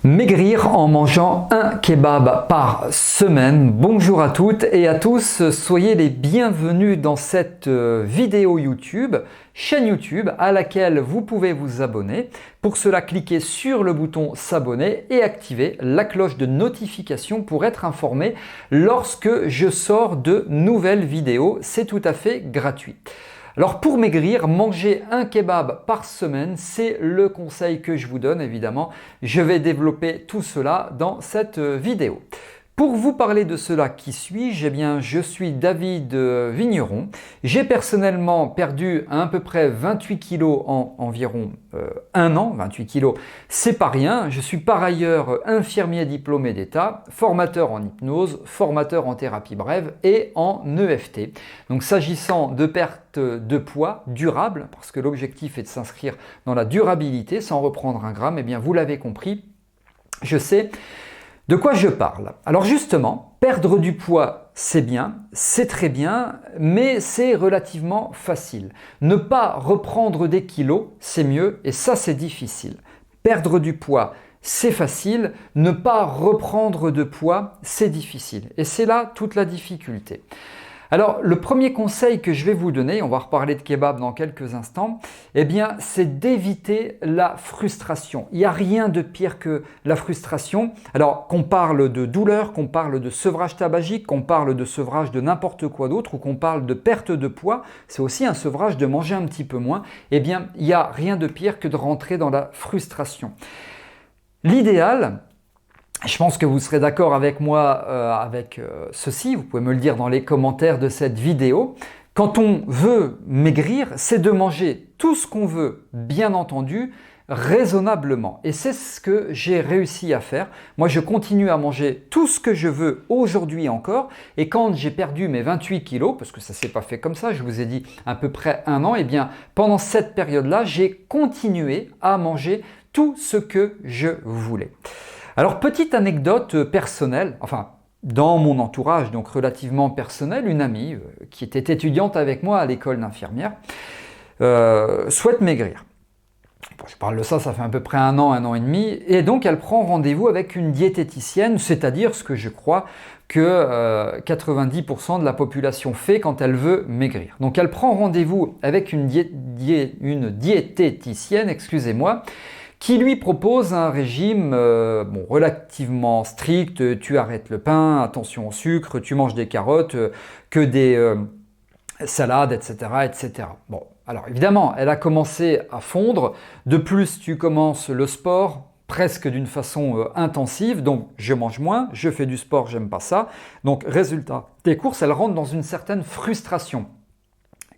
Maigrir en mangeant un kebab par semaine. Bonjour à toutes et à tous, soyez les bienvenus dans cette vidéo YouTube, chaîne YouTube à laquelle vous pouvez vous abonner. Pour cela, cliquez sur le bouton s'abonner et activez la cloche de notification pour être informé lorsque je sors de nouvelles vidéos. C'est tout à fait gratuit. Alors pour maigrir, manger un kebab par semaine, c'est le conseil que je vous donne évidemment. Je vais développer tout cela dans cette vidéo. Pour vous parler de cela, qui suis-je? Eh bien, je suis David Vigneron. J'ai personnellement perdu à peu près 28 kg en environ un an. 28 kg, c'est pas rien. Je suis par ailleurs infirmier diplômé d'État, formateur en hypnose, formateur en thérapie brève et en EFT. Donc, s'agissant de perte de poids durable, parce que l'objectif est de s'inscrire dans la durabilité sans reprendre un gramme, eh bien, vous l'avez compris, je sais de quoi je parle. Alors justement, perdre du poids, c'est bien, c'est très bien, mais c'est relativement facile. Ne pas reprendre des kilos, c'est mieux, et ça c'est difficile. Perdre du poids, c'est facile, ne pas reprendre de poids, c'est difficile. Et c'est là toute la difficulté. Alors, le premier conseil que je vais vous donner, on va reparler de kebab dans quelques instants, eh bien, c'est d'éviter la frustration. Il n'y a rien de pire que la frustration. Alors, qu'on parle de douleur, qu'on parle de sevrage tabagique, qu'on parle de sevrage de n'importe quoi d'autre, ou qu'on parle de perte de poids, c'est aussi un sevrage de manger un petit peu moins, eh bien, il n'y a rien de pire que de rentrer dans la frustration. L'idéal, je pense que vous serez d'accord avec moi avec ceci, vous pouvez me le dire dans les commentaires de cette vidéo. Quand on veut maigrir, c'est de manger tout ce qu'on veut, bien entendu, raisonnablement. Et c'est ce que j'ai réussi à faire. Moi, je continue à manger tout ce que je veux aujourd'hui encore. Et quand j'ai perdu mes 28 kilos, parce que ça ne s'est pas fait comme ça, je vous ai dit à peu près un an, et bien pendant cette période-là, j'ai continué à manger tout ce que je voulais. Alors, petite anecdote personnelle, enfin, dans mon entourage, donc relativement personnel, une amie qui était étudiante avec moi à l'école d'infirmière souhaite maigrir. Bon, je parle de ça, ça fait à peu près un an et demi, et donc elle prend rendez-vous avec une diététicienne, c'est-à-dire ce que je crois que 90% de la population fait quand elle veut maigrir. Donc elle prend rendez-vous avec une diététicienne, excusez-moi, qui lui propose un régime relativement strict. Tu arrêtes le pain, attention au sucre, tu manges des carottes, que des salades, etc., etc. Bon, alors évidemment, elle a commencé à fondre. De plus, tu commences le sport presque d'une façon intensive, donc je mange moins, je fais du sport, j'aime pas ça. Donc résultat, tes courses, elles rentrent dans une certaine frustration.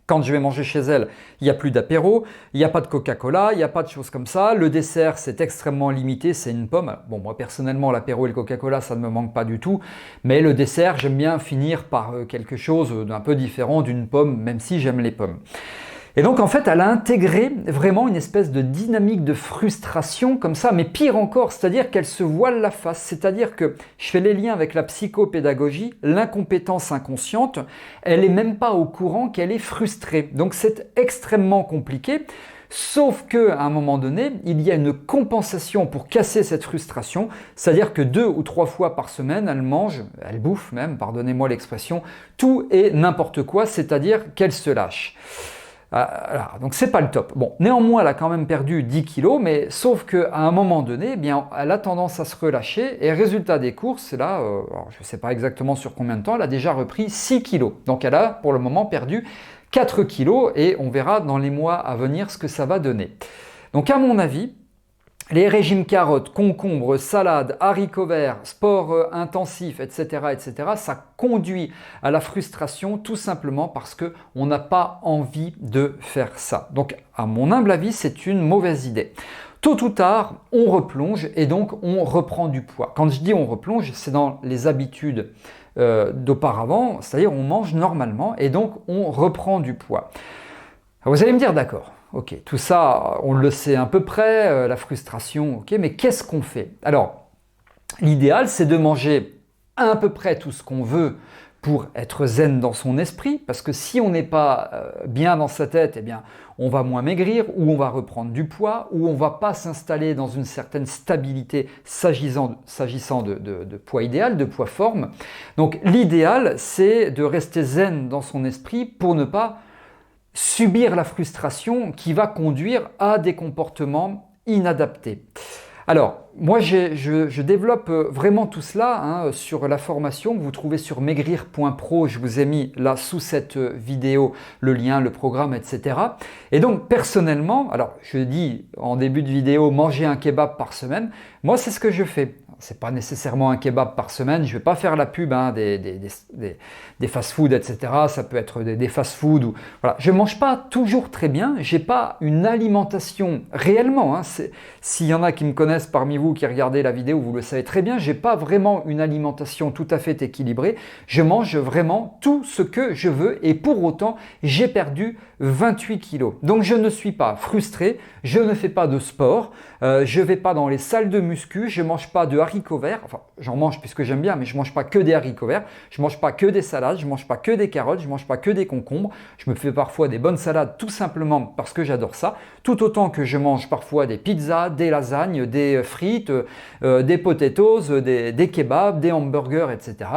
Quand je vais manger chez elle, il n'y a plus d'apéro, il n'y a pas de Coca-Cola, il n'y a pas de choses comme ça. Le dessert, c'est extrêmement limité, c'est une pomme. Bon, moi personnellement, l'apéro et le Coca-Cola, ça ne me manque pas du tout. Mais le dessert, j'aime bien finir par quelque chose d'un peu différent d'une pomme, même si j'aime les pommes. Et donc en fait, elle a intégré vraiment une espèce de dynamique de frustration comme ça, mais pire encore, c'est-à-dire qu'elle se voile la face, c'est-à-dire que je fais les liens avec la psychopédagogie, l'incompétence inconsciente, elle n'est même pas au courant qu'elle est frustrée. Donc c'est extrêmement compliqué, sauf qu'à un moment donné, il y a une compensation pour casser cette frustration, c'est-à-dire que 2 ou 3 fois par semaine, elle mange, elle bouffe même, pardonnez-moi l'expression, tout et n'importe quoi, c'est-à-dire qu'elle se lâche. Voilà, donc c'est pas le top. Bon, néanmoins, elle a quand même perdu 10 kilos, mais sauf qu'à un moment donné, eh bien, elle a tendance à se relâcher et résultat des courses, là, alors je ne sais pas exactement sur combien de temps, elle a déjà repris 6 kilos. Donc elle a pour le moment perdu 4 kilos et on verra dans les mois à venir ce que ça va donner. Donc à mon avis, les régimes carottes, concombres, salades, haricots verts, sport intensif, etc., etc., ça conduit à la frustration tout simplement parce qu'on n'a pas envie de faire ça. Donc, à mon humble avis, c'est une mauvaise idée. Tôt ou tard, on replonge et donc on reprend du poids. Quand je dis on replonge, c'est dans les habitudes d'auparavant, c'est-à-dire on mange normalement et donc on reprend du poids. Vous allez me dire d'accord. Ok, tout ça, on le sait à peu près, la frustration, ok, mais qu'est-ce qu'on fait? Alors, l'idéal, c'est de manger à peu près tout ce qu'on veut pour être zen dans son esprit, parce que si on n'est pas bien dans sa tête, eh bien, on va moins maigrir, ou on va reprendre du poids, ou on ne va pas s'installer dans une certaine stabilité s'agissant de poids idéal, de poids forme. Donc l'idéal, c'est de rester zen dans son esprit pour ne pas subir la frustration qui va conduire à des comportements inadaptés. Alors, moi, je développe vraiment tout cela sur la formation que vous trouvez sur maigrir.pro. Je vous ai mis là sous cette vidéo le lien, le programme, etc. Et donc, personnellement, alors je dis en début de vidéo, manger un kebab par semaine. Moi, c'est ce que je fais. C'est pas nécessairement un kebab par semaine. Je vais pas faire la pub des fast-food, etc. Ça peut être des fast-food. Voilà. Je mange pas toujours très bien. J'ai pas une alimentation réellement. S'il y en a qui me connaissent parmi vous, qui regardez la vidéo, vous le savez très bien. J'ai pas vraiment une alimentation tout à fait équilibrée. Je mange vraiment tout ce que je veux et pour autant, j'ai perdu 28 kilos. Donc je ne suis pas frustré. Je ne fais pas de sport. Je vais pas dans les salles de muscu. Je mange pas de haricots verts, enfin j'en mange puisque j'aime bien, mais je mange pas que des haricots verts, je mange pas que des salades, je mange pas que des carottes, je mange pas que des concombres, je me fais parfois des bonnes salades tout simplement parce que j'adore ça, tout autant que je mange parfois des pizzas, des lasagnes, des frites, des potatoes, des kebabs, des hamburgers, etc.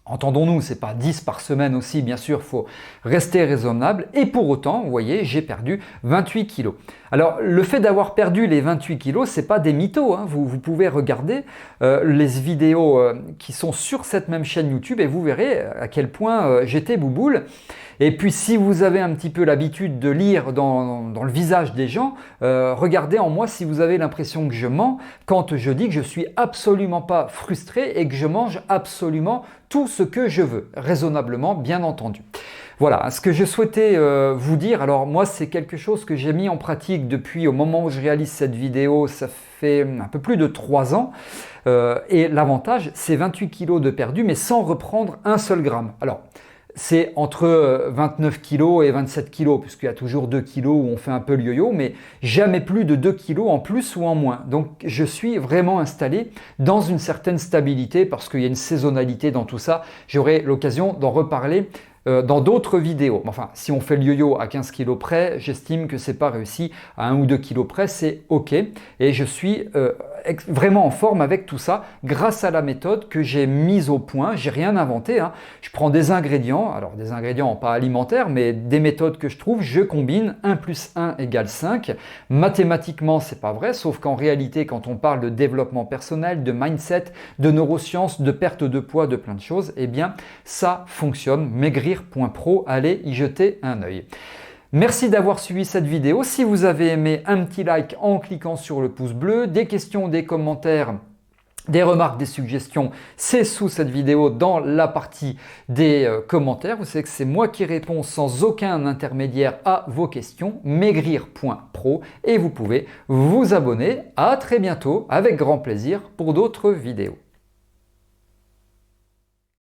Entendons-nous, ce n'est pas 10 par semaine aussi, bien sûr, il faut rester raisonnable. Et pour autant, vous voyez, j'ai perdu 28 kilos. Alors, le fait d'avoir perdu les 28 kilos, ce n'est pas des mythos. Vous pouvez regarder les vidéos qui sont sur cette même chaîne YouTube et vous verrez à quel point j'étais bouboule. Et puis, si vous avez un petit peu l'habitude de lire dans le visage des gens, regardez en moi si vous avez l'impression que je mens quand je dis que je ne suis absolument pas frustré et que je mange absolument tout ce que je veux, raisonnablement bien entendu. Voilà, ce que je souhaitais vous dire, alors moi c'est quelque chose que j'ai mis en pratique depuis au moment où je réalise cette vidéo, ça fait un peu plus de 3 ans. Et l'avantage, c'est 28 kilos de perdu, mais sans reprendre un seul gramme. Alors, c'est entre 29 kg et 27 kg, puisqu'il y a toujours 2 kg où on fait un peu le yo-yo, mais jamais plus de 2 kg en plus ou en moins. Donc je suis vraiment installé dans une certaine stabilité parce qu'il y a une saisonnalité dans tout ça. J'aurai l'occasion d'en reparler dans d'autres vidéos. Enfin, si on fait le yo-yo à 15 kg près, j'estime que c'est pas réussi. À 1 ou 2 kg près, c'est OK. Et je suis vraiment en forme avec tout ça grâce à la méthode que j'ai mise au point. J'ai rien inventé. Je prends des ingrédients, alors des ingrédients pas alimentaires, mais des méthodes que je trouve, je combine 1 + 1 = 5. Mathématiquement, c'est pas vrai, sauf qu'en réalité, quand on parle de développement personnel, de mindset, de neurosciences, de perte de poids, de plein de choses, eh bien, ça fonctionne. Maigrir.pro, allez y jeter un œil. Merci d'avoir suivi cette vidéo. Si vous avez aimé, un petit like en cliquant sur le pouce bleu. Des questions, des commentaires, des remarques, des suggestions, c'est sous cette vidéo dans la partie des commentaires. Vous savez que c'est moi qui réponds sans aucun intermédiaire à vos questions. Maigrir.pro et vous pouvez vous abonner. À très bientôt avec grand plaisir pour d'autres vidéos.